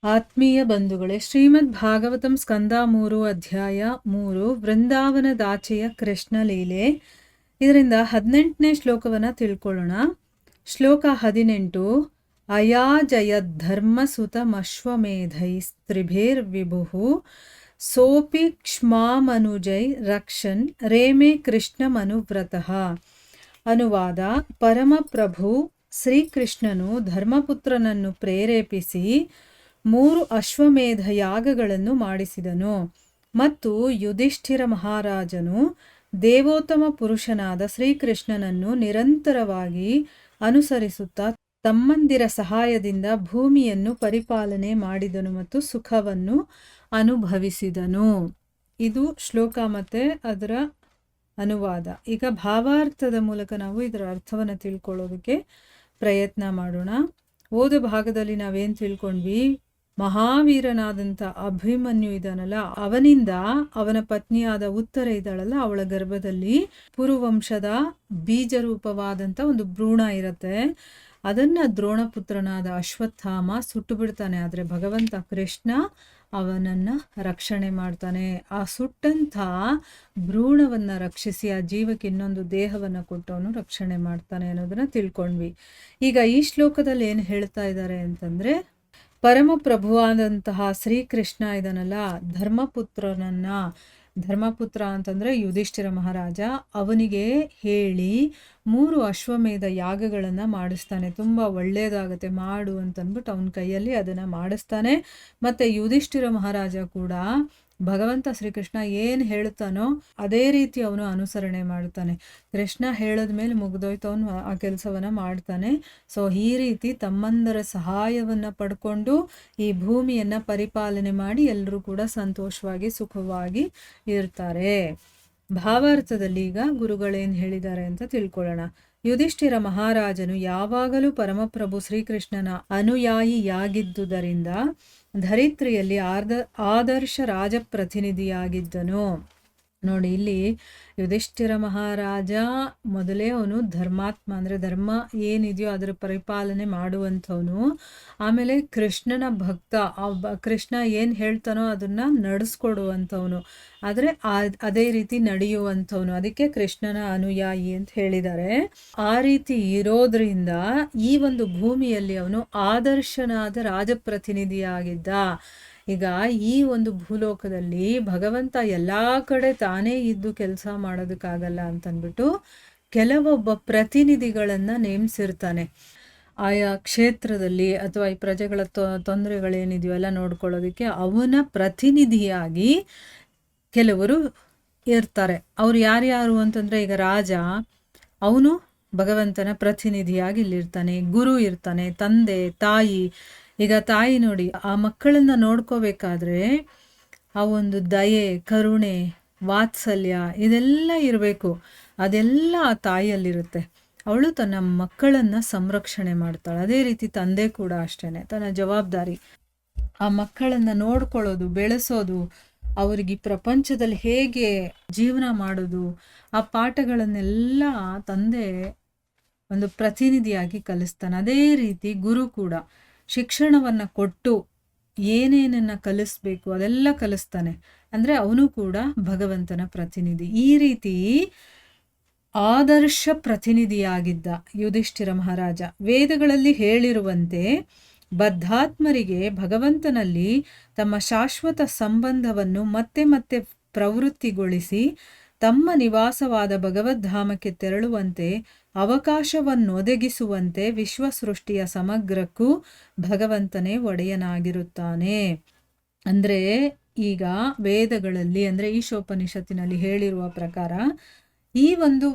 ಆತ್ಮೀಯ ಬಂಧುಗಳೇ, ಶ್ರೀಮದ್ ಭಾಗವತಂ ಸ್ಕಂದ 3 ಅಧ್ಯಾಯ 3 ವೃಂದಾವನದಾಚೆಯ ಕೃಷ್ಣ ಲೀಲೆ. ಇದರಿಂದ 18ನೇ ಶ್ಲೋಕವನ್ನು ತಿಳ್ಕೊಳ್ಳೋಣ. ಶ್ಲೋಕ 18. ಅಯಾಜಯದ್ಧರ್ಮಸುತಮಶ್ವಮೇಧೈಸ್ತ್ರಿಭಿರ್ವಿಭುಃ ಸೋಪಿ ಕ್ಷ್ಮಾಮನುಜೈ ರಕ್ಷನ್ ರೇಮೇ ಕೃಷ್ಣಮನುವ್ರತಃ. ಅನುವಾದ: ಪರಮಪ್ರಭು ಶ್ರೀಕೃಷ್ಣನು ಧರ್ಮಪುತ್ರನನ್ನು ಪ್ರೇರೇಪಿಸಿ 3 ಅಶ್ವಮೇಧ ಯಾಗಗಳನ್ನು ಮಾಡಿಸಿದನು ಮತ್ತು ಯುಧಿಷ್ಠಿರ ಮಹಾರಾಜನು ದೇವೋತ್ತಮ ಪುರುಷನಾದ ಶ್ರೀಕೃಷ್ಣನನ್ನು ನಿರಂತರವಾಗಿ ಅನುಸರಿಸುತ್ತಾ ತಮ್ಮಂದಿರ ಸಹಾಯದಿಂದ ಭೂಮಿಯನ್ನು ಪರಿಪಾಲನೆ ಮಾಡಿದನು ಮತ್ತು ಸುಖವನ್ನು ಅನುಭವಿಸಿದನು. ಇದು ಶ್ಲೋಕ ಮತ್ತೆ ಅದರ ಅನುವಾದ. ಈಗ ಭಾವಾರ್ಥದ ಮೂಲಕ ನಾವು ಇದರ ಅರ್ಥವನ್ನು ತಿಳ್ಕೊಳ್ಳೋದಕ್ಕೆ ಪ್ರಯತ್ನ ಮಾಡೋಣ. ಓದ ಭಾಗದಲ್ಲಿ ನಾವೇನು ತಿಳ್ಕೊಂಡ್ವಿ? ಮಹಾವೀರನಾದಂಥ ಅಭಿಮನ್ಯು ಇದ್ದಾನಲ್ಲ, ಅವನಿಂದ ಅವನ ಪತ್ನಿಯಾದ ಉತ್ತರ ಇದ್ದಾಳಲ್ಲ, ಅವಳ ಗರ್ಭದಲ್ಲಿ ಪುರುವಂಶದ ಬೀಜರೂಪವಾದಂಥ ಒಂದು ಭ್ರೂಣ ಇರುತ್ತೆ. ಅದನ್ನು ದ್ರೋಣಪುತ್ರನಾದ ಅಶ್ವತ್ಥಾಮ ಸುಟ್ಟು ಬಿಡ್ತಾನೆ. ಆದರೆ ಭಗವಂತ ಕೃಷ್ಣ ಅವನನ್ನು ರಕ್ಷಣೆ ಮಾಡ್ತಾನೆ. ಆ ಸುಟ್ಟಂಥ ಭ್ರೂಣವನ್ನು ರಕ್ಷಿಸಿ ಆ ಜೀವಕ್ಕೆ ಇನ್ನೊಂದು ದೇಹವನ್ನು ಕೊಟ್ಟವನು ರಕ್ಷಣೆ ಮಾಡ್ತಾನೆ ಅನ್ನೋದನ್ನ ತಿಳ್ಕೊಂಡ್ವಿ. ಈಗ ಈ ಶ್ಲೋಕದಲ್ಲಿ ಏನು ಹೇಳ್ತಾ ಇದ್ದಾರೆ ಅಂತಂದರೆ, ಪರಮಪ್ರಭುವಾದಂತಹ ಶ್ರೀಕೃಷ್ಣ ಇದನ್ನಲ್ಲ, ಧರ್ಮಪುತ್ರ ಅಂತಂದರೆ ಯುಧಿಷ್ಠಿರ ಮಹಾರಾಜ, ಅವನಿಗೆ ಹೇಳಿ 3 ಅಶ್ವಮೇಧ ಯಾಗಗಳನ್ನು ಮಾಡಿಸ್ತಾನೆ. ತುಂಬ ಒಳ್ಳೆಯದಾಗತ್ತೆ ಮಾಡು ಅಂತಂದ್ಬಿಟ್ಟು ಅವನ ಕೈಯಲ್ಲಿ ಅದನ್ನು ಮಾಡಿಸ್ತಾನೆ. ಮತ್ತು ಯುಧಿಷ್ಠಿರ ಮಹಾರಾಜ ಕೂಡ ಭಗವಂತ ಶ್ರೀಕೃಷ್ಣ ಏನು ಹೇಳ್ತಾನೋ ಅದೇ ರೀತಿ ಅವನು ಅನುಸರಣೆ ಮಾಡ್ತಾನೆ. ಕೃಷ್ಣ ಹೇಳಿದ ಮೇಲೆ ಮುಗಿದೋಯ್ತು, ಅವನು ಆ ಕೆಲಸವನ್ನು ಮಾಡ್ತಾನೆ. ಸೊ ಈ ರೀತಿ ತಮ್ಮಂದರ ಸಹಾಯವನ್ನು ಪಡ್ಕೊಂಡು ಈ ಭೂಮಿಯನ್ನು ಪರಿಪಾಲನೆ ಮಾಡಿ ಎಲ್ಲರೂ ಕೂಡ ಸಂತೋಷವಾಗಿ ಸುಖವಾಗಿ ಇರ್ತಾರೆ. ಭಾವಾರ್ಥದಲ್ಲಿ ಈಗ ಗುರುಗಳೇನು ಹೇಳಿದ್ದಾರೆ ಅಂತ ತಿಳ್ಕೊಳ್ಳೋಣ. ಯುಧಿಷ್ಠಿರ ಮಹಾರಾಜನು ಯಾವಾಗಲೂ ಪರಮಪ್ರಭು ಶ್ರೀಕೃಷ್ಣನ ಅನುಯಾಯಿಯಾಗಿದ್ದುದರಿಂದ ಧರಿತ್ರಿಯಲ್ಲಿ ಆದರ್ಶ ರಾಜಪ್ರತಿನಿಧಿಯಾಗಿದ್ದನು. ನೋಡಿ, ಇಲ್ಲಿ ಯುಧಿಷ್ಠಿರ ಮಹಾರಾಜ ಮೊದಲೇ ಅವನು ಧರ್ಮಾತ್ಮ, ಅಂದರೆ ಧರ್ಮ ಏನಿದೆಯೋ ಅದರ ಪರಿಪಾಲನೆ ಮಾಡುವಂಥವನು. ಆಮೇಲೆ ಕೃಷ್ಣನ ಭಕ್ತ, ಕೃಷ್ಣ ಏನು ಹೇಳ್ತಾನೋ ಅದನ್ನು ನಡೆಸ್ಕೊಡುವಂಥವನು, ಆದರೆ ಅದೇ ರೀತಿ ನಡೆಯುವಂಥವನು. ಅದಕ್ಕೆ ಕೃಷ್ಣನ ಅನುಯಾಯಿ ಅಂತ ಹೇಳಿದ್ದಾರೆ. ಆ ರೀತಿ ಇರೋದ್ರಿಂದ ಈ ಒಂದು ಭೂಮಿಯಲ್ಲಿ ಅವನು ಆದರ್ಶನಾದ ರಾಜಪ್ರತಿನಿಧಿಯಾಗಿದ್ದ. ಈಗ ಈ ಒಂದು ಭೂಲೋಕದಲ್ಲಿ ಭಗವಂತ ಎಲ್ಲ ಕಡೆ ತಾನೇ ಇದ್ದು ಕೆಲಸ ಮಾಡೋದಕ್ಕಾಗಲ್ಲ ಅಂತಂದ್ಬಿಟ್ಟು ಕೆಲವೊಬ್ಬ ಪ್ರತಿನಿಧಿಗಳನ್ನು ನೇಮಿಸಿರ್ತಾನೆ. ಆಯಾ ಕ್ಷೇತ್ರದಲ್ಲಿ ಅಥವಾ ಈ ಪ್ರಜೆಗಳ ತೊಂದರೆಗಳೇನಿದೆಯೋ ಎಲ್ಲ ನೋಡ್ಕೊಳ್ಳೋದಕ್ಕೆ ಅವನ ಪ್ರತಿನಿಧಿಯಾಗಿ ಕೆಲವರು ಇರ್ತಾರೆ. ಅವ್ರು ಯಾರ್ಯಾರು ಅಂತಂದರೆ, ಈಗ ರಾಜ ಅವನು ಭಗವಂತನ ಪ್ರತಿನಿಧಿಯಾಗಿ ಇಲ್ಲಿರ್ತಾನೆ. ಗುರು ಇರ್ತಾನೆ, ತಂದೆ, ತಾಯಿ. ಈಗ ತಾಯಿ ನೋಡಿ, ಆ ಮಕ್ಕಳನ್ನ ನೋಡ್ಕೋಬೇಕಾದ್ರೆ ಆ ಒಂದು ದಯೆ, ಕರುಣೆ, ವಾತ್ಸಲ್ಯ ಇದೆಲ್ಲ ಇರಬೇಕು. ಅದೆಲ್ಲ ಆ ತಾಯಿಯಲ್ಲಿರುತ್ತೆ. ಅವಳು ತನ್ನ ಮಕ್ಕಳನ್ನು ಸಂರಕ್ಷಣೆ ಮಾಡ್ತಾಳೆ. ಅದೇ ರೀತಿ ತಂದೆ ಕೂಡ ಅಷ್ಟೇ, ತನ್ನ ಜವಾಬ್ದಾರಿ ಆ ಮಕ್ಕಳನ್ನು ನೋಡ್ಕೊಳ್ಳೋದು, ಬೆಳೆಸೋದು, ಅವರಿಗೆ ಪ್ರಪಂಚದಲ್ಲಿ ಹೇಗೆ ಜೀವನ ಮಾಡೋದು, ಆ ಪಾಠಗಳನ್ನೆಲ್ಲ ತಂದೆ ಒಂದು ಪ್ರತಿನಿಧಿಯಾಗಿ ಕಲಿಸ್ತಾನೆ. ಅದೇ ರೀತಿ ಗುರು ಕೂಡ ಶಿಕ್ಷಣವನ್ನು ಕೊಟ್ಟು ಏನೇನನ್ನು ಕಲಿಸ್ಬೇಕು ಅದೆಲ್ಲ ಕಲಿಸ್ತಾನೆ. ಅಂದರೆ ಅವನು ಕೂಡ ಭಗವಂತನ ಪ್ರತಿನಿಧಿ. ಈ ರೀತಿ ಆದರ್ಶ ಪ್ರತಿನಿಧಿಯಾಗಿದ್ದ ಯುಧಿಷ್ಠಿರ ಮಹಾರಾಜ. ವೇದಗಳಲ್ಲಿ ಹೇಳಿರುವಂತೆ ಬದ್ಧಾತ್ಮರಿಗೆ ಭಗವಂತನಲ್ಲಿ ತಮ್ಮ ಶಾಶ್ವತ ಸಂಬಂಧವನ್ನು ಮತ್ತೆ ಮತ್ತೆ ಪ್ರವೃತ್ತಿಗೊಳಿಸಿ ತಮ್ಮ ನಿವಾಸವಾದ ಭಗವದ್ಧಾಮಕ್ಕೆ ತೆರಳುವಂತೆ ಅವಕಾಶವನ್ನೊದಗಿಸುವಂತೆ ವಿಶ್ವಸೃಷ್ಟಿಯ ಸಮಗ್ರಕ್ಕೂ ಭಗವಂತನೇ ಒಡೆಯನಾಗಿರುತ್ತಾನೆ. ಅಂದರೆ ಈಗ ವೇದಗಳಲ್ಲಿ, ಅಂದರೆ ಈಶೋಪನಿಷತ್ತಿನಲ್ಲಿ ಹೇಳಿರುವ ಪ್ರಕಾರ ಈ ಒಂದು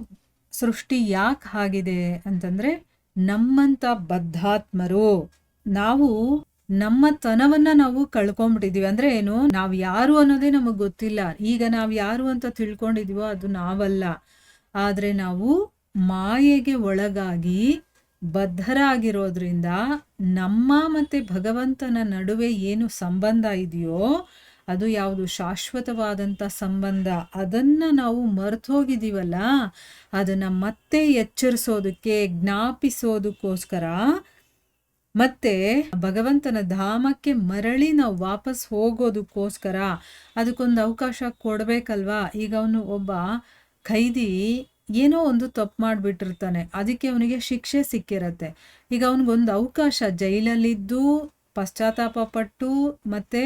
ಸೃಷ್ಟಿ ಯಾಕೆ ಆಗಿದೆ ಅಂತಂದರೆ, ನಮ್ಮಂಥ ಬದ್ಧಾತ್ಮರು ನಾವು ನಮ್ಮ ತನವನ್ನು ನಾವು ಕಳ್ಕೊಂಡ್ಬಿಟ್ಟಿದೀವಿ. ಅಂದರೆ ಏನು, ನಾವು ಯಾರು ಅನ್ನೋದೇ ನಮಗೆ ಗೊತ್ತಿಲ್ಲ. ಈಗ ನಾವು ಯಾರು ಅಂತ ತಿಳ್ಕೊಂಡಿದೀವೋ ಅದು ನಾವಲ್ಲ. ಆದರೆ ನಾವು ಮಾಯೆಗೆ ಒಳಗಾಗಿ ಬದ್ಧರಾಗಿರೋದ್ರಿಂದ ನಮ್ಮ ಮತ್ತು ಭಗವಂತನ ನಡುವೆ ಏನು ಸಂಬಂಧ ಇದೆಯೋ ಅದು ಯಾವುದು ಶಾಶ್ವತವಾದಂಥ ಸಂಬಂಧ, ಅದನ್ನು ನಾವು ಮರೆತೋಗಿದ್ದೀವಲ್ಲ, ಅದನ್ನು ಮತ್ತೆ ಎಚ್ಚರಿಸೋದಕ್ಕೆ, ಜ್ಞಾಪಿಸೋದಕ್ಕೋಸ್ಕರ ಮತ್ತೆ ಭಗವಂತನ ಧಾಮಕ್ಕೆ ಮರಳಿ ನಾವು ವಾಪಸ್ ಹೋಗೋದಕ್ಕೋಸ್ಕರ ಅದಕ್ಕೊಂದು ಅವಕಾಶ ಕೊಡ್ಬೇಕಲ್ವಾ. ಈಗ ಅವನು ಒಬ್ಬ ಖೈದಿ ಏನೋ ಒಂದು ತಪ್ಪು ಮಾಡಿಬಿಟ್ಟಿರ್ತಾನೆ, ಅದಕ್ಕೆ ಅವನಿಗೆ ಶಿಕ್ಷೆ ಸಿಕ್ಕಿರತ್ತೆ. ಈಗ ಅವನಿಗೊಂದು ಅವಕಾಶ ಜೈಲಲ್ಲಿದ್ದು ಪಶ್ಚಾತ್ತಾಪ ಪಟ್ಟು ಮತ್ತೆ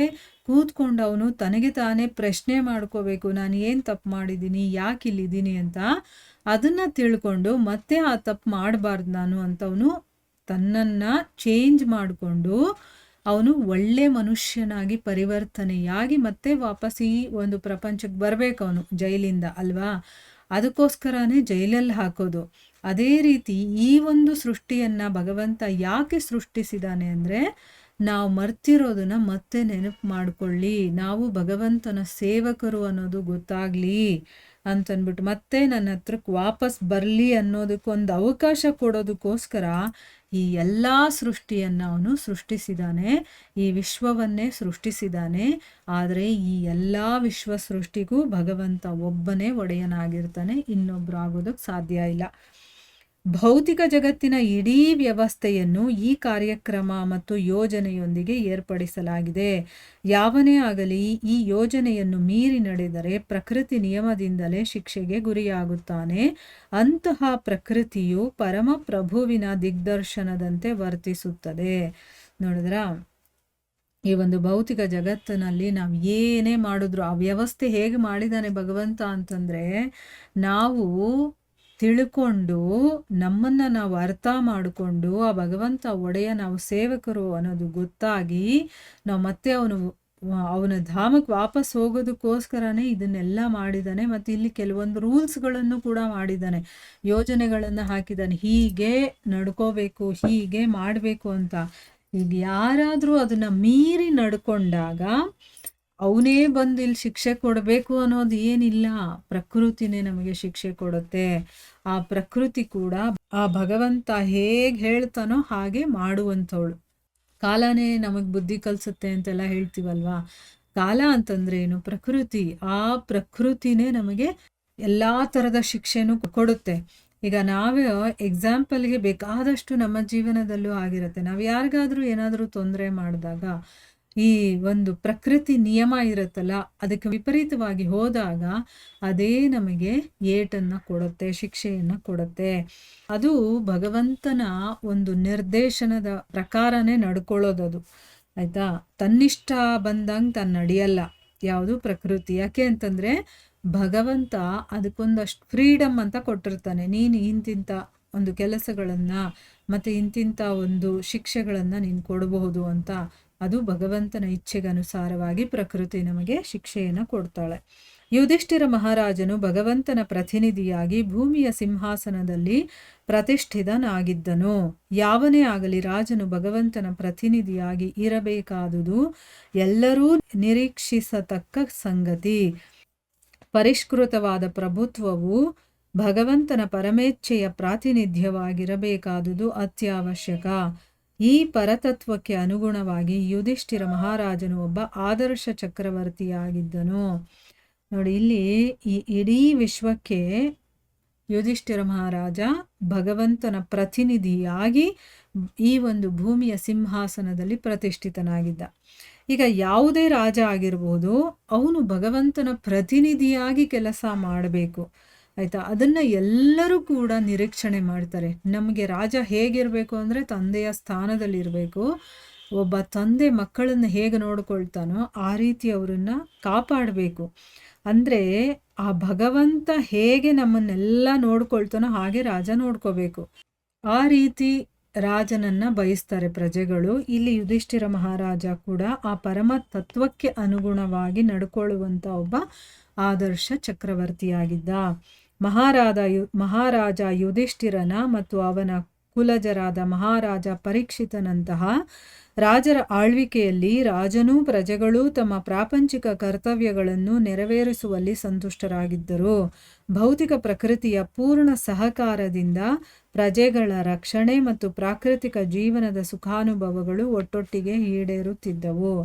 ಕೂತ್ಕೊಂಡು ಅವನು ತನಗೆ ತಾನೇ ಪ್ರಶ್ನೆ ಮಾಡ್ಕೋಬೇಕು, ನಾನು ಏನು ತಪ್ಪು ಮಾಡಿದ್ದೀನಿ, ಯಾಕೆ ಇಲ್ಲಿದ್ದೀನಿ ಅಂತ. ಅದನ್ನ ತಿಳ್ಕೊಂಡು ಮತ್ತೆ ಆ ತಪ್ಪು ಮಾಡಬಾರ್ದು ನಾನು ಅಂತ ಅವನು ತನ್ನನ್ನು ಚೇಂಜ್ ಮಾಡಿಕೊಂಡು ಅವನು ಒಳ್ಳೆ ಮನುಷ್ಯನಾಗಿ ಪರಿವರ್ತನೆಯಾಗಿ ಮತ್ತೆ ವಾಪಸ್ ಈ ಒಂದು ಪ್ರಪಂಚಕ್ಕೆ ಬರಬೇಕು ಅವನು ಜೈಲಿಂದ ಅಲ್ವಾ. ಅದಕ್ಕೋಸ್ಕರನೇ ಜೈಲಲ್ಲಿ ಹಾಕೋದು. ಅದೇ ರೀತಿ ಈ ಒಂದು ಸೃಷ್ಟಿಯನ್ನು ಭಗವಂತ ಯಾಕೆ ಸೃಷ್ಟಿಸಿದಾನೆ ಅಂದರೆ, ನಾವು ಮರ್ತಿರೋದನ್ನ ಮತ್ತೆ ನೆನಪು ಮಾಡ್ಕೊಳ್ಳಿ, ನಾವು ಭಗವಂತನ ಸೇವಕರು ಅನ್ನೋದು ಗೊತ್ತಾಗ್ಲಿ ಅಂತನ್ಬಿಟ್ಟು ಮತ್ತೆ ನನ್ನ ಹತ್ರಕ್ಕೆ ವಾಪಸ್ ಬರಲಿ ಅನ್ನೋದಕ್ಕೊಂದು ಅವಕಾಶ ಕೊಡೋದಕ್ಕೋಸ್ಕರ ಈ ಎಲ್ಲ ಸೃಷ್ಟಿಯನ್ನು ಅವನು ಸೃಷ್ಟಿಸಿದ್ದಾನೆ, ಈ ವಿಶ್ವವನ್ನೇ ಸೃಷ್ಟಿಸಿದ್ದಾನೆ. ಆದರೆ ಈ ಎಲ್ಲ ವಿಶ್ವ ಸೃಷ್ಟಿಗೂ ಭಗವಂತ ಒಬ್ಬನೇ ಒಡೆಯನಾಗಿರ್ತಾನೆ, ಇನ್ನೊಬ್ರು ಆಗೋದಕ್ಕೆ ಸಾಧ್ಯ ಇಲ್ಲ. ಭೌತಿಕ ಜಗತ್ತಿನ ಇಡೀ ವ್ಯವಸ್ಥೆಯನ್ನು ಈ ಕಾರ್ಯಕ್ರಮ ಮತ್ತು ಯೋಜನೆಯೊಂದಿಗೆ ಏರ್ಪಡಿಸಲಾಗಿದೆ. ಯಾವನೇ ಆಗಲಿ ಈ ಯೋಜನೆಯನ್ನು ಮೀರಿ ನಡೆದರೆ ಪ್ರಕೃತಿ ನಿಯಮದಿಂದಲೇ ಶಿಕ್ಷೆಗೆ ಗುರಿಯಾಗುತ್ತಾನೆ. ಅಂತಹ ಪ್ರಕೃತಿಯು ಪರಮ ಪ್ರಭುವಿನ ದಿಗ್ದರ್ಶನದಂತೆ ವರ್ತಿಸುತ್ತದೆ. ನೋಡಿದ್ರ, ಈ ಒಂದು ಭೌತಿಕ ಜಗತ್ತಿನಲ್ಲಿ ನಾವು ಏನೇ ಮಾಡಿದ್ರು ಆ ವ್ಯವಸ್ಥೆ ಹೇಗೆ ಮಾಡಿದಾನೆ ಭಗವಂತ ಅಂತಂದರೆ, ನಾವು ತಿಳ್ಕೊಂಡು ನಮ್ಮನ್ನು ನಾವು ಅರ್ಥ ಮಾಡಿಕೊಂಡು ಆ ಭಗವಂತ ಒಡೆಯ ನಾವು ಸೇವಕರು ಅನ್ನೋದು ಗೊತ್ತಾಗಿ ನಾವು ಮತ್ತೆ ಅವನ ಧಾಮಕ್ಕೆ ವಾಪಸ್ ಹೋಗೋದಕ್ಕೋಸ್ಕರನೇ ಇದನ್ನೆಲ್ಲ ಮಾಡಿದ್ದಾನೆ. ಮತ್ತು ಇಲ್ಲಿ ಕೆಲವೊಂದು ರೂಲ್ಸ್ಗಳನ್ನು ಕೂಡ ಮಾಡಿದ್ದಾನೆ, ಯೋಜನೆಗಳನ್ನು ಹಾಕಿದ್ದಾನೆ, ಹೀಗೆ ನಡ್ಕೋಬೇಕು, ಹೀಗೆ ಮಾಡಬೇಕು ಅಂತ. ಈಗ ಯಾರಾದರೂ ಅದನ್ನು ಮೀರಿ ನಡ್ಕೊಂಡಾಗ ಅವನೇ ಬಂದು ಇಲ್ಲಿ ಶಿಕ್ಷೆ ಕೊಡಬೇಕು ಅನ್ನೋದು ಏನಿಲ್ಲ, ಪ್ರಕೃತಿನೇ ನಮಗೆ ಶಿಕ್ಷೆ ಕೊಡುತ್ತೆ. ಆ ಪ್ರಕೃತಿ ಕೂಡ ಆ ಭಗವಂತ ಹೇಗೆ ಹೇಳ್ತಾನೋ ಹಾಗೆ ಮಾಡುವಂಥವಳು. ಕಾಲನೇ ನಮಗೆ ಬುದ್ಧಿ ಕಲಿಸುತ್ತೆ ಅಂತೆಲ್ಲ ಹೇಳ್ತೀವಲ್ವಾ. ಕಾಲ ಅಂತಂದ್ರೆ ಏನು? ಪ್ರಕೃತಿ. ಆ ಪ್ರಕೃತಿನೇ ನಮಗೆ ಎಲ್ಲ ಥರದ ಶಿಕ್ಷೆನೂ ಕೊಡುತ್ತೆ. ಈಗ ನಾವೇ ಎಕ್ಸಾಂಪಲ್ಗೆ ಬೇಕಾದಷ್ಟು ನಮ್ಮ ಜೀವನದಲ್ಲೂ ಆಗಿರುತ್ತೆ. ನಾವು ಯಾರಿಗಾದ್ರೂ ಏನಾದರೂ ತೊಂದರೆ ಮಾಡಿದಾಗ ಈ ಒಂದು ಪ್ರಕೃತಿ ನಿಯಮ ಇರುತ್ತಲ್ಲ, ಅದಕ್ಕೆ ವಿಪರೀತವಾಗಿ ಹೋದಾಗ ಅದೇ ನಮಗೆ ಏಟನ್ನು ಕೊಡುತ್ತೆ, ಶಿಕ್ಷೆಯನ್ನು ಕೊಡುತ್ತೆ. ಅದು ಭಗವಂತನ ಒಂದು ನಿರ್ದೇಶನದ ಪ್ರಕಾರನೇ ನಡ್ಕೊಳ್ಳೋದದು, ಆಯಿತಾ. ತನ್ನಿಷ್ಟ ಬಂದಂಗೆ ತಾನು ನಡೆಯಲ್ಲ ಯಾವುದು ಪ್ರಕೃತಿ. ಯಾಕೆ ಅಂತಂದರೆ ಭಗವಂತ ಅದಕ್ಕೊಂದಷ್ಟು ಫ್ರೀಡಮ್ ಅಂತ ಕೊಟ್ಟಿರ್ತಾನೆ. ನೀನು ಇಂತಿಂಥ ಒಂದು ಕೆಲಸಗಳನ್ನು ಮತ್ತು ಇಂತಿಂಥ ಒಂದು ಶಿಕ್ಷೆಗಳನ್ನು ನೀನು ಕೊಡಬಹುದು ಅಂತ. ಅದು ಭಗವಂತನ ಇಚ್ಛೆಗನುಸಾರವಾಗಿ ಪ್ರಕೃತಿ ನಮಗೆ ಶಿಕ್ಷೆಯನ್ನು ಕೊಡ್ತಾಳೆ. ಯುಧಿಷ್ಠಿರ ಮಹಾರಾಜನು ಭಗವಂತನ ಪ್ರತಿನಿಧಿಯಾಗಿ ಭೂಮಿಯ ಸಿಂಹಾಸನದಲ್ಲಿ ಪ್ರತಿಷ್ಠಿತನಾಗಿದ್ದನು. ಯಾವನೇ ಆಗಲಿ ರಾಜನು ಭಗವಂತನ ಪ್ರತಿನಿಧಿಯಾಗಿ ಇರಬೇಕಾದುದು ಎಲ್ಲರೂ ನಿರೀಕ್ಷಿಸತಕ್ಕ ಸಂಗತಿ. ಪರಿಷ್ಕೃತವಾದ ಪ್ರಭುತ್ವವು ಭಗವಂತನ ಪರಮೇಚ್ಛೆಯ ಪ್ರಾತಿನಿಧ್ಯವಾಗಿರಬೇಕಾದುದು ಅತ್ಯವಶ್ಯಕ. ಈ ಪರತತ್ವಕ್ಕೆ ಅನುಗುಣವಾಗಿ ಯುಧಿಷ್ಠಿರ ಮಹಾರಾಜನು ಒಬ್ಬ ಆದರ್ಶ ಚಕ್ರವರ್ತಿಯಾಗಿದ್ದನು. ನೋಡಿ, ಇಲ್ಲಿ ಈ ಇಡೀ ವಿಶ್ವಕ್ಕೆ ಯುಧಿಷ್ಠಿರ ಮಹಾರಾಜ ಭಗವಂತನ ಪ್ರತಿನಿಧಿಯಾಗಿ ಈ ಒಂದು ಭೂಮಿಯ ಸಿಂಹಾಸನದಲ್ಲಿ ಪ್ರತಿಷ್ಠಿತನಾಗಿದ್ದ. ಈಗ ಯಾವುದೇ ರಾಜ ಆಗಿರ್ಬೋದು, ಅವನು ಭಗವಂತನ ಪ್ರತಿನಿಧಿಯಾಗಿ ಕೆಲಸ ಮಾಡಬೇಕು, ಆಯಿತಾ. ಅದನ್ನು ಎಲ್ಲರೂ ಕೂಡ ನಿರೀಕ್ಷಣೆ ಮಾಡ್ತಾರೆ. ನಮಗೆ ರಾಜ ಹೇಗಿರಬೇಕು ಅಂದರೆ ತಂದೆಯ ಸ್ಥಾನದಲ್ಲಿರಬೇಕು. ಒಬ್ಬ ತಂದೆ ಮಕ್ಕಳನ್ನು ಹೇಗೆ ನೋಡ್ಕೊಳ್ತಾನೋ ಆ ರೀತಿ ಅವರನ್ನು ಕಾಪಾಡಬೇಕು. ಅಂದರೆ ಆ ಭಗವಂತ ಹೇಗೆ ನಮ್ಮನ್ನೆಲ್ಲ ನೋಡ್ಕೊಳ್ತಾನೋ ಹಾಗೆ ರಾಜ ನೋಡ್ಕೋಬೇಕು. ಆ ರೀತಿ ರಾಜನನ್ನು ಬಯಸ್ತಾರೆ ಪ್ರಜೆಗಳು. ಇಲ್ಲಿ ಯುಧಿಷ್ಠಿರ ಮಹಾರಾಜ ಕೂಡ ಆ ಪರಮ ತತ್ವಕ್ಕೆ ಅನುಗುಣವಾಗಿ ನಡ್ಕೊಳ್ಳುವಂಥ ಒಬ್ಬ ಆದರ್ಶ ಚಕ್ರವರ್ತಿಯಾಗಿದ್ದ. ಮಹಾರಾಜ ಯುಧಿಷ್ಠಿರನ ಮತ್ತು ಅವನ ಕುಲಜರಾದ ಮಹಾರಾಜ ಪರೀಕ್ಷಿತನಂತಹ ರಾಜರ ಆಳ್ವಿಕೆಯಲ್ಲಿ ರಾಜನೂ ಪ್ರಜೆಗಳೂ ತಮ್ಮ ಪ್ರಾಪಂಚಿಕ ಕರ್ತವ್ಯಗಳನ್ನು ನೆರವೇರಿಸುವಲ್ಲಿ ಸಂತುಷ್ಟರಾಗಿದ್ದರು. ಭೌತಿಕ ಪ್ರಕೃತಿಯ ಪೂರ್ಣ ಸಹಕಾರದಿಂದ ಪ್ರಜೆಗಳ ರಕ್ಷಣೆ ಮತ್ತು ಪ್ರಾಕೃತಿಕ ಜೀವನದ ಸುಖಾನುಭವಗಳು ಒಟ್ಟೊಟ್ಟಿಗೆ ಈಡೇರುತ್ತಿದ್ದವು.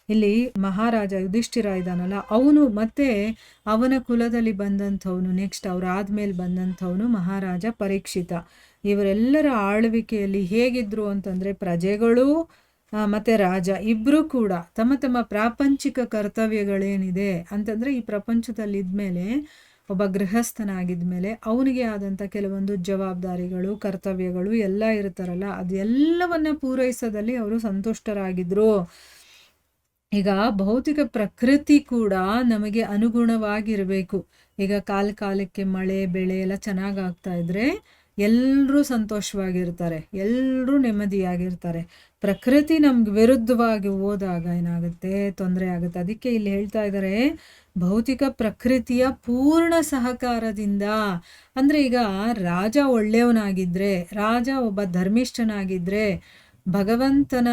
ಇಲ್ಲಿ ಮಹಾರಾಜ ಯುಧಿಷ್ಠಿರ ಇದ್ದಾನಲ್ಲ, ಅವನು ಮತ್ತೆ ಅವನ ಕುಲದಲ್ಲಿ ಬಂದಂಥವನು, ನೆಕ್ಸ್ಟ್ ಅವರಾದ್ಮೇಲೆ ಬಂದಂಥವನು ಮಹಾರಾಜ ಪರೀಕ್ಷಿತ. ಇವರೆಲ್ಲರ ಆಳ್ವಿಕೆಯಲ್ಲಿ ಹೇಗಿದ್ರು ಅಂತಂದರೆ ಪ್ರಜೆಗಳು ಮತ್ತು ರಾಜ ಇಬ್ಬರೂ ಕೂಡ ತಮ್ಮ ತಮ್ಮ ಪ್ರಾಪಂಚಿಕ ಕರ್ತವ್ಯಗಳೇನಿದೆ ಅಂತಂದರೆ ಈ ಪ್ರಪಂಚದಲ್ಲಿ ಇದ್ಮೇಲೆ ಒಬ್ಬ ಗೃಹಸ್ಥನಾಗಿದ್ಮೇಲೆ ಅವನಿಗೆ ಆದಂಥ ಕೆಲವೊಂದು ಜವಾಬ್ದಾರಿಗಳು ಕರ್ತವ್ಯಗಳು ಎಲ್ಲ ಇರ್ತಾರಲ್ಲ ಅದೆಲ್ಲವನ್ನ ಪೂರೈಸೋದಲ್ಲಿ ಅವರು ಸಂತುಷ್ಟರಾಗಿದ್ದರು. ಈಗ ಭೌತಿಕ ಪ್ರಕೃತಿ ಕೂಡ ನಮಗೆ ಅನುಗುಣವಾಗಿರಬೇಕು. ಈಗ ಕಾಲಕ್ಕೆ ಮಳೆ ಬೆಳೆ ಎಲ್ಲ ಚೆನ್ನಾಗಿ ಆಗ್ತಾ ಇದ್ರೆ ಎಲ್ಲರೂ ಸಂತೋಷವಾಗಿರ್ತಾರೆ, ಎಲ್ಲರೂ ನೆಮ್ಮದಿಯಾಗಿರ್ತಾರೆ. ಪ್ರಕೃತಿ ನಮ್ಗೆ ವಿರುದ್ಧವಾಗಿ ಹೋದಾಗ ಏನಾಗುತ್ತೆ, ತೊಂದರೆ ಆಗುತ್ತೆ. ಅದಕ್ಕೆ ಇಲ್ಲಿ ಹೇಳ್ತಾ ಇದ್ದಾರೆ, ಭೌತಿಕ ಪ್ರಕೃತಿಯ ಪೂರ್ಣ ಸಹಕಾರದಿಂದ. ಅಂದರೆ ಈಗ ರಾಜ ಒಳ್ಳೆಯವನಾಗಿದ್ದರೆ, ರಾಜ ಒಬ್ಬ ಧರ್ಮಿಷ್ಠನಾಗಿದ್ದರೆ, ಭಗವಂತನ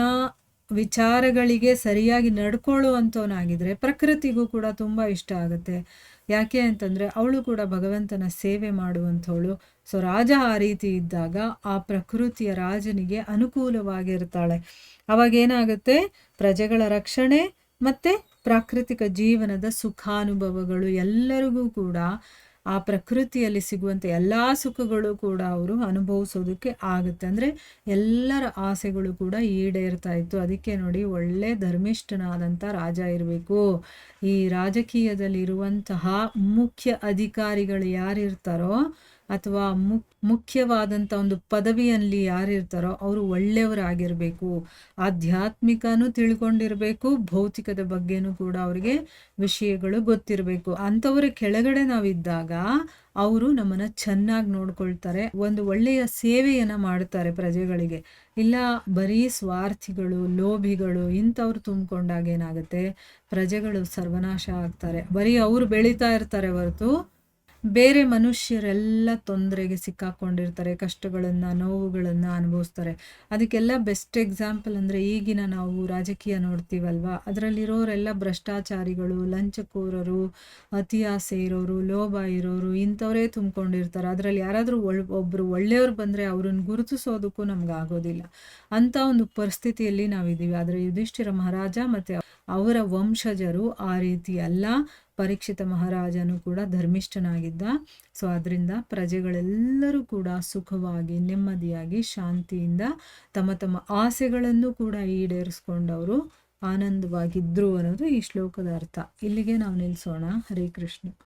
ವಿಚಾರಗಳಿಗೆ ಸರಿಯಾಗಿ ನಡ್ಕೊಳ್ಳುವಂಥವನಾಗಿದ್ದರೆ ಪ್ರಕೃತಿಗೂ ಕೂಡ ತುಂಬ ಇಷ್ಟ ಆಗುತ್ತೆ. ಯಾಕೆ ಅಂತಂದರೆ ಅವಳು ಕೂಡ ಭಗವಂತನ ಸೇವೆ ಮಾಡುವಂಥವಳು. ಸೊ ರಾಜ ಆ ರೀತಿ ಇದ್ದಾಗ ಆ ಪ್ರಕೃತಿಯ ರಾಜನಿಗೆ ಅನುಕೂಲವಾಗಿರ್ತಾಳೆ. ಅವಾಗೇನಾಗುತ್ತೆ, ಪ್ರಜೆಗಳ ರಕ್ಷಣೆ ಮತ್ತು ಪ್ರಾಕೃತಿಕ ಜೀವನದ ಸುಖಾನುಭವಗಳು ಎಲ್ಲರಿಗೂ ಕೂಡ ಆ ಪ್ರಕೃತಿಯಲ್ಲಿ ಸಿಗುವಂಥ ಎಲ್ಲ ಸುಖಗಳು ಕೂಡ ಅವರು ಅನುಭವಿಸೋದಕ್ಕೆ ಆಗುತ್ತೆ. ಅಂದರೆ ಎಲ್ಲರ ಆಸೆಗಳು ಕೂಡ ಈಡೇರ್ತಾ ಇತ್ತು. ಅದಕ್ಕೆ ನೋಡಿ, ಒಳ್ಳೆ ಧರ್ಮಿಷ್ಠನಾದಂಥ ರಾಜ ಇರಬೇಕು. ಈ ರಾಜಕೀಯದಲ್ಲಿರುವಂತಹ ಮುಖ್ಯ ಅಧಿಕಾರಿಗಳು ಯಾರಿರ್ತಾರೋ ಅಥವಾ ಮುಖ್ಯವಾದಂಥ ಒಂದು ಪದವಿಯಲ್ಲಿ ಯಾರಿರ್ತಾರೋ ಅವರು ಒಳ್ಳೆಯವರಾಗಿರಬೇಕು, ಆಧ್ಯಾತ್ಮಿಕನೂ ತಿಳ್ಕೊಂಡಿರಬೇಕು, ಭೌತಿಕದ ಬಗ್ಗೆನೂ ಕೂಡ ಅವರಿಗೆ ವಿಷಯಗಳು ಗೊತ್ತಿರಬೇಕು. ಅಂಥವರ ಕೆಳಗಡೆ ನಾವಿದ್ದಾಗ ಅವರು ನಮ್ಮನ್ನು ಚೆನ್ನಾಗಿ ನೋಡ್ಕೊಳ್ತಾರೆ, ಒಂದು ಒಳ್ಳೆಯ ಸೇವೆಯನ್ನು ಮಾಡ್ತಾರೆ ಪ್ರಜೆಗಳಿಗೆ. ಇಲ್ಲ ಬರೀ ಸ್ವಾರ್ಥಿಗಳು ಲೋಭಿಗಳು ಇಂಥವ್ರು ತುಂಬಿಕೊಂಡಾಗ ಏನಾಗುತ್ತೆ, ಪ್ರಜೆಗಳು ಸರ್ವನಾಶ ಆಗ್ತಾರೆ. ಬರೀ ಅವರು ಬೆಳೀತಾ ಇರ್ತಾರೆ ಹೊರತು ಬೇರೆ ಮನುಷ್ಯರೆಲ್ಲ ತೊಂದರೆಗೆ ಸಿಕ್ಕಾಕೊಂಡಿರ್ತಾರೆ, ಕಷ್ಟಗಳನ್ನು ನೋವುಗಳನ್ನು ಅನುಭವಿಸ್ತಾರೆ. ಅದಕ್ಕೆಲ್ಲ ಬೆಸ್ಟ್ ಎಕ್ಸಾಂಪಲ್ ಅಂದರೆ ಈಗಿನ ನಾವು ರಾಜಕೀಯ ನೋಡ್ತೀವಲ್ವ, ಅದರಲ್ಲಿರೋರೆಲ್ಲ ಭ್ರಷ್ಟಾಚಾರಿಗಳು, ಲಂಚಕೋರರು, ಅತಿ ಆಸೆ ಇರೋರು, ಲೋಭ ಇರೋರು ಇಂಥವರೇ ತುಂಬಿಕೊಂಡಿರ್ತಾರೆ. ಅದರಲ್ಲಿ ಯಾರಾದರೂ ಒಬ್ಬರು ಒಳ್ಳೆಯವ್ರು ಬಂದರೆ ಅವ್ರನ್ನ ಗುರುತಿಸೋದಕ್ಕೂ ನಮ್ಗೆ ಆಗೋದಿಲ್ಲ. ಅಂಥ ಒಂದು ಪರಿಸ್ಥಿತಿಯಲ್ಲಿ ನಾವಿದ್ದೀವಿ. ಆದರೆ ಯುಧಿಷ್ಠಿರ ಮಹಾರಾಜ ಮತ್ತು ಅವರ ವಂಶಜರು ಆ ರೀತಿ ಅಲ್ಲ. ಪರೀಕ್ಷಿತ ಮಹಾರಾಜನು ಕೂಡ ಧರ್ಮಿಷ್ಠನಾಗಿದ್ದ. ಸೊ ಅದರಿಂದ ಪ್ರಜೆಗಳೆಲ್ಲರೂ ಕೂಡ ಸುಖವಾಗಿ ನೆಮ್ಮದಿಯಾಗಿ ಶಾಂತಿಯಿಂದ ತಮ್ಮ ತಮ್ಮ ಆಸೆಗಳನ್ನು ಕೂಡ ಈಡೇರಿಸ್ಕೊಂಡವರು ಆನಂದವಾಗಿದ್ದರು ಅನ್ನೋದು ಈ ಶ್ಲೋಕದ ಅರ್ಥ. ಇಲ್ಲಿಗೆ ನಾವು ನಿಲ್ಲಿಸೋಣ. ಹರೇ ಕೃಷ್ಣ.